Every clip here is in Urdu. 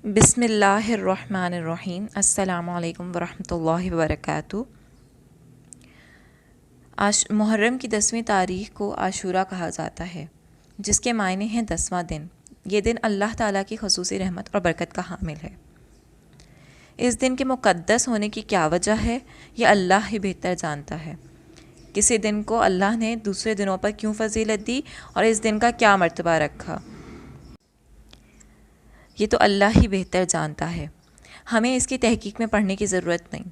بسم اللہ الرحمن الرحیم۔ السلام علیکم ورحمۃ اللہ وبرکاتہ۔ محرم کی 10ویں تاریخ کو عاشورہ کہا جاتا ہے، جس کے معنی ہیں 10واں دن۔ یہ دن اللہ تعالیٰ کی خصوصی رحمت اور برکت کا حامل ہے۔ اس دن کے مقدس ہونے کی کیا وجہ ہے، یہ اللہ ہی بہتر جانتا ہے۔ کسی دن کو اللہ نے دوسرے دنوں پر کیوں فضیلت دی اور اس دن کا کیا مرتبہ رکھا، یہ تو اللہ ہی بہتر جانتا ہے۔ ہمیں اس کی تحقیق میں پڑھنے کی ضرورت نہیں۔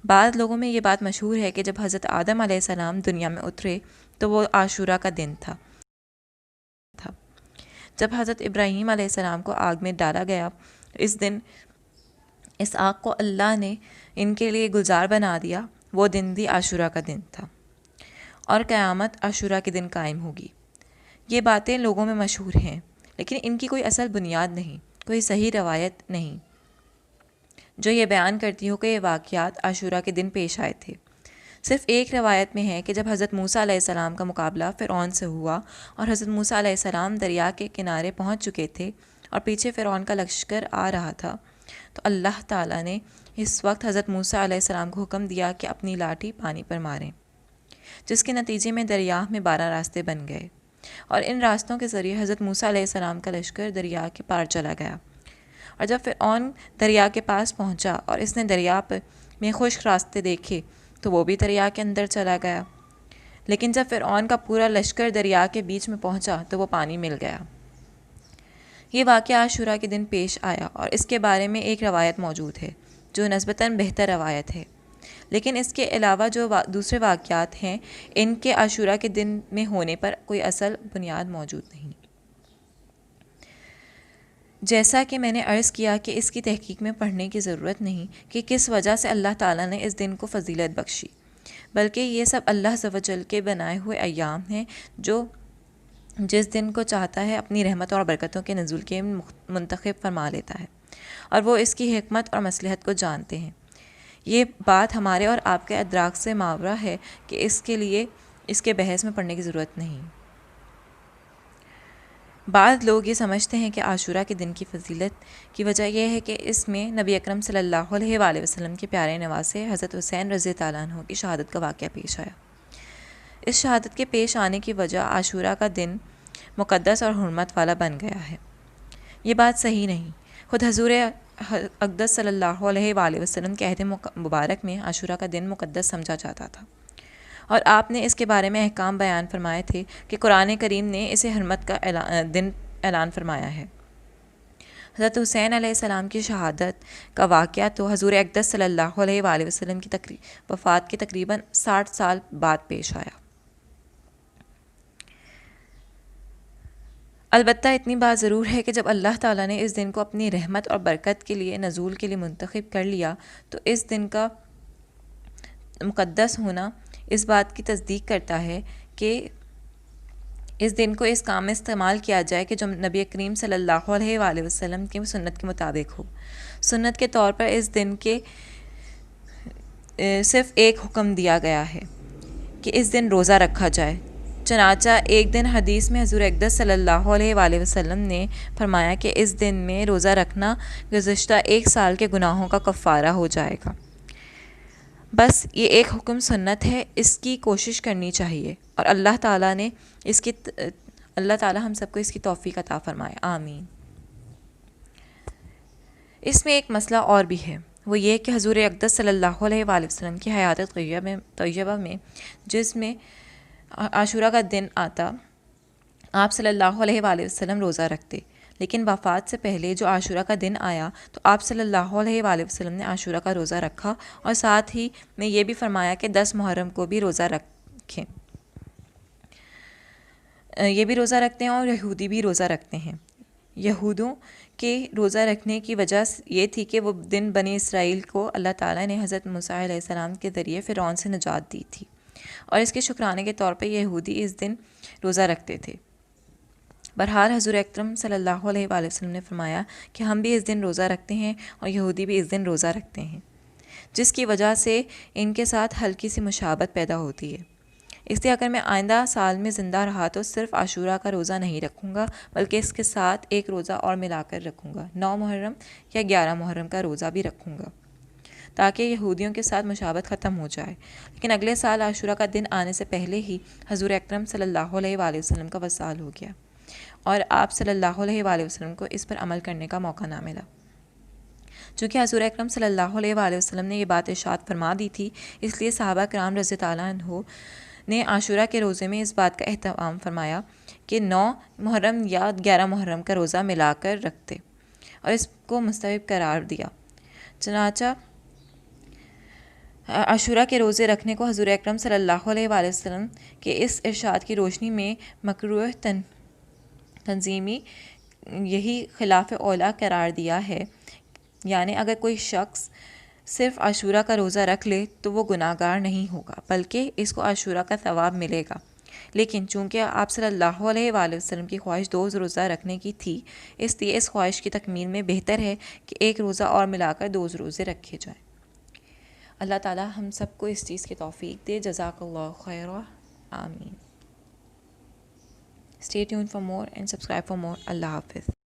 بعض لوگوں میں یہ بات مشہور ہے کہ جب حضرت آدم علیہ السلام دنیا میں اترے تو وہ عاشورہ کا دن تھا۔ جب حضرت ابراہیم علیہ السلام کو آگ میں ڈالا گیا، اس دن اس آگ کو اللہ نے ان کے لیے گلزار بنا دیا۔ وہ دن بھی عاشورہ کا دن تھا، اور قیامت عاشورہ کے دن قائم ہوگی۔ یہ باتیں لوگوں میں مشہور ہیں، لیکن ان کی کوئی اصل بنیاد نہیں، کوئی صحیح روایت نہیں جو یہ بیان کرتی ہو کہ یہ واقعات عاشورہ کے دن پیش آئے تھے۔ صرف ایک روایت میں ہے کہ جب حضرت موسیٰ علیہ السلام کا مقابلہ فرعون سے ہوا اور حضرت موسیٰ علیہ السلام دریا کے کنارے پہنچ چکے تھے اور پیچھے فرعون کا لشکر آ رہا تھا، تو اللہ تعالیٰ نے اس وقت حضرت موسیٰ علیہ السلام کو حکم دیا کہ اپنی لاٹھی پانی پر ماریں، جس کے نتیجے میں دریا میں 12 راستے بن گئے، اور ان راستوں کے ذریعے حضرت موسیٰ علیہ السلام کا لشکر دریا کے پار چلا گیا۔ اور جب فرعون دریا کے پاس پہنچا اور اس نے دریا میں خشک راستے دیکھے تو وہ بھی دریا کے اندر چلا گیا، لیکن جب فرعون کا پورا لشکر دریا کے بیچ میں پہنچا تو وہ پانی مل گیا۔ یہ واقعہ عاشورہ کے دن پیش آیا، اور اس کے بارے میں ایک روایت موجود ہے جو نسبتاً بہتر روایت ہے، لیکن اس کے علاوہ جو دوسرے واقعات ہیں ان کے عاشورہ کے دن میں ہونے پر کوئی اصل بنیاد موجود نہیں۔ جیسا کہ میں نے عرض کیا کہ اس کی تحقیق میں پڑھنے کی ضرورت نہیں کہ کس وجہ سے اللہ تعالیٰ نے اس دن کو فضیلت بخشی، بلکہ یہ سب اللہ عز و جل کے بنائے ہوئے ایام ہیں جو جس دن کو چاہتا ہے اپنی رحمت اور برکتوں کے نزول کے منتخب فرما لیتا ہے، اور وہ اس کی حکمت اور مصلحت کو جانتے ہیں۔ یہ بات ہمارے اور آپ کے ادراک سے ماورا ہے کہ اس کے لیے اس کے بحث میں پڑھنے کی ضرورت نہیں۔ بعض لوگ یہ سمجھتے ہیں کہ عاشورہ کے دن کی فضیلت کی وجہ یہ ہے کہ اس میں نبی اکرم صلی اللہ علیہ وآلہ وسلم کے پیارے نواسے حضرت حسین رضی اللہ عنہ کی شہادت کا واقعہ پیش آیا۔ اس شہادت کے پیش آنے کی وجہ عاشورہ کا دن مقدس اور حرمت والا بن گیا ہے۔ یہ بات صحیح نہیں۔ خود حضور اقدس صلی اللہ علیہ وآلہ وسلم کے عہد مبارک میں عاشورہ کا دن مقدس سمجھا جاتا تھا، اور آپ نے اس کے بارے میں احکام بیان فرمائے تھے کہ قرآن کریم نے اسے حرمت کا دن اعلان فرمایا ہے۔ حضرت حسین علیہ السلام کی شہادت کا واقعہ تو حضور اقدس صلی اللہ علیہ وآلہ وسلم کی وفات کے تقریباً 60 سال بعد پیش آیا۔ البتہ اتنی بات ضرور ہے کہ جب اللہ تعالیٰ نے اس دن کو اپنی رحمت اور برکت کے لیے نزول کے لیے منتخب کر لیا تو اس دن کا مقدس ہونا اس بات کی تصدیق کرتا ہے کہ اس دن کو اس کام میں استعمال کیا جائے کہ جو نبی کریم صلی اللہ علیہ وآلہ وسلم کی سنت کے مطابق ہو۔ سنت کے طور پر اس دن کے صرف ایک حکم دیا گیا ہے کہ اس دن روزہ رکھا جائے۔ چنانچہ ایک دن حدیث میں حضور اقدس صلی اللہ علیہ وآلہ وسلم نے فرمایا کہ اس دن میں روزہ رکھنا گزشتہ 1 سال کے گناہوں کا کفارہ ہو جائے گا۔ بس یہ ایک حکم سنت ہے، اس کی کوشش کرنی چاہیے، اور اللہ تعالیٰ ہم سب کو اس کی توفیق عطا فرمائے، آمین۔ اس میں ایک مسئلہ اور بھی ہے، وہ یہ کہ حضور اقدس صلی اللہ علیہ وآلہ وسلم کی حیات طیبہ میں جس میں عاشورہ کا دن آتا، آپ صلی اللہ علیہ وآلہ وسلم روزہ رکھتے، لیکن وفات سے پہلے جو عاشورہ کا دن آیا تو آپ صلی اللہ علیہ وآلہ وسلم نے عاشورہ کا روزہ رکھا، اور ساتھ ہی میں یہ بھی فرمایا کہ 10 محرم کو بھی روزہ رکھیں۔ یہ بھی روزہ رکھتے ہیں اور یہودی بھی روزہ رکھتے ہیں۔ یہودوں کے روزہ رکھنے کی وجہ یہ تھی کہ وہ دن بنی اسرائیل کو اللہ تعالیٰ نے حضرت موسیٰ علیہ السلام کے ذریعے فرعون سے نجات دی تھی، اور اس کے شکرانے کے طور پر یہودی اس دن روزہ رکھتے تھے۔ بہرحال حضور اکرم صلی اللہ علیہ وآلہ وسلم نے فرمایا کہ ہم بھی اس دن روزہ رکھتے ہیں اور یہودی بھی اس دن روزہ رکھتے ہیں، جس کی وجہ سے ان کے ساتھ ہلکی سی مشابہت پیدا ہوتی ہے۔ اس لیے اگر میں آئندہ سال میں زندہ رہا تو صرف عاشورہ کا روزہ نہیں رکھوں گا بلکہ اس کے ساتھ ایک روزہ اور ملا کر رکھوں گا، 9 محرم یا 11 محرم کا روزہ بھی رکھوں گا تاکہ یہودیوں کے ساتھ مشابہت ختم ہو جائے۔ لیکن اگلے سال عاشورہ کا دن آنے سے پہلے ہی حضور اکرم صلی اللہ علیہ وآلہ وسلم کا وصال ہو گیا اور آپ صلی اللہ علیہ وآلہ وسلم کو اس پر عمل کرنے کا موقع نہ ملا۔ چونکہ حضور اکرم صلی اللہ علیہ وآلہ وسلم نے یہ بات ارشاد فرما دی تھی، اس لیے صحابہ کرام رضی اللہ عنہ نے عاشورہ کے روزے میں اس بات کا اہتمام فرمایا کہ 9 محرم یا 11 محرم کا روزہ ملا کر رکھتے اور اس کو مستحب قرار دیا۔ چنانچہ عاشورہ کے روزے رکھنے کو حضور اکرم صلی اللہ علیہ وآلہ وسلم کے اس ارشاد کی روشنی میں مکروہ تنظیمی یہی خلاف اولا قرار دیا ہے، یعنی اگر کوئی شخص صرف عاشورہ کا روزہ رکھ لے تو وہ گناہ گار نہیں ہوگا بلکہ اس کو عاشورہ کا ثواب ملے گا، لیکن چونکہ آپ صلی اللہ علیہ وآلہ وسلم کی خواہش 2 روزہ رکھنے کی تھی، اس لیے اس خواہش کی تکمیل میں بہتر ہے کہ ایک روزہ اور ملا کر 2 روزے رکھے جائیں۔ اللہ تعالی ہم سب کو اس چیز کی توفیق دے۔ جزاک اللہ خیرا، آمین۔ Stay tuned for more and subscribe for more. اللہ حافظ۔